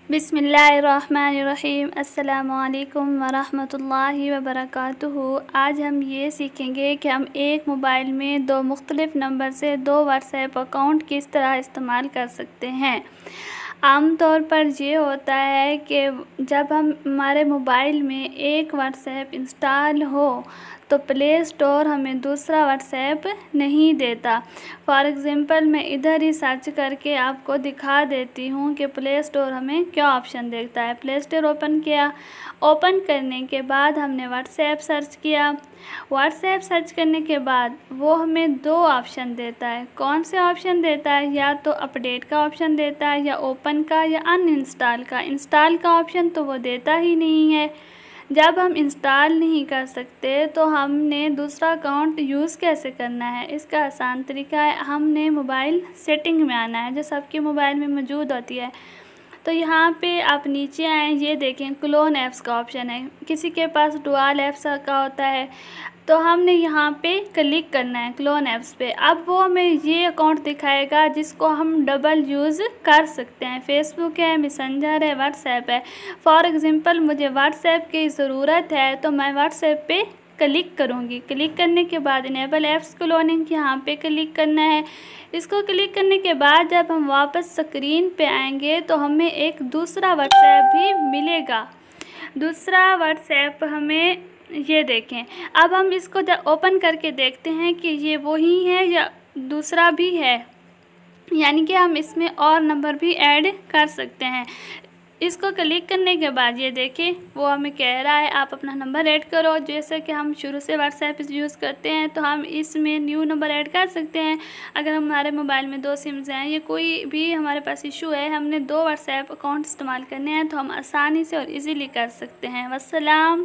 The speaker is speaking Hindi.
बिस्मिल्लाहिर्रहमानिर्रहीम। अस्सलामुअलैकुम वरहमतुल्लाहि वबरकातुहू। आज हम ये सीखेंगे कि हम एक मोबाइल में दो मुख्तलिफ़ नंबर से दो व्हाट्सएप अकाउंट किस तरह इस्तेमाल कर सकते हैं। आम तौर पर ये होता है कि जब हमारे मोबाइल में एक व्हाट्सएप इंस्टॉल हो तो प्ले स्टोर हमें दूसरा व्हाट्सएप नहीं देता। फॉर एग्ज़ाम्पल मैं इधर ही सर्च करके आपको दिखा देती हूँ कि प्ले स्टोर हमें क्या ऑप्शन देता है। प्ले स्टोर ओपन किया, ओपन करने के बाद हमने व्हाट्सएप सर्च किया। व्हाट्सएप सर्च करने के बाद वो हमें दो ऑप्शन देता है। कौन से ऑप्शन देता है? या तो अपडेट का ऑप्शन देता है, या ओपन का, या अनइंस्टॉल का। इंस्टॉल का ऑप्शन तो वो देता ही नहीं है। जब हम इंस्टॉल नहीं कर सकते तो हमने दूसरा अकाउंट यूज़ कैसे करना है? इसका आसान तरीका है, हमने मोबाइल सेटिंग में आना है जो सबके मोबाइल में मौजूद होती है। तो यहाँ पे आप नीचे आएँ, ये देखें क्लोन ऐप्स का ऑप्शन है। किसी के पास डुअल ऐप्स का होता है तो हमने यहाँ पे क्लिक करना है क्लोन ऐप्स पे। अब वो हमें ये अकाउंट दिखाएगा जिसको हम डबल यूज़ कर सकते हैं। फेसबुक है, मैसेंजर है, व्हाट्सएप है। फॉर एग्ज़ाम्पल मुझे व्हाट्सएप की ज़रूरत है तो मैं व्हाट्सएप पे क्लिक करूँगी। क्लिक करने के बाद इनेबल ऐप्स क्लोनिंग यहाँ पे क्लिक करना है। इसको क्लिक करने के बाद जब हम वापस स्क्रीन पे आएंगे तो हमें एक दूसरा व्हाट्सएप भी मिलेगा। दूसरा व्हाट्सएप हमें ये देखें। अब हम इसको जब ओपन करके देखते हैं कि ये वही है या दूसरा भी है, यानी कि हम इसमें और नंबर भी ऐड कर सकते हैं। इसको क्लिक करने के बाद ये देखें वो हमें कह रहा है आप अपना नंबर ऐड करो। जैसे कि हम शुरू से व्हाट्सएप यूज़ करते हैं तो हम इसमें न्यू नंबर ऐड कर सकते हैं। अगर हमारे मोबाइल में दो सिम्स हैं, ये कोई भी हमारे पास इशू है, हमने दो व्हाट्सएप अकाउंट इस्तेमाल करने हैं तो हम आसानी से और इजीली कर सकते हैं। वस्सलाम।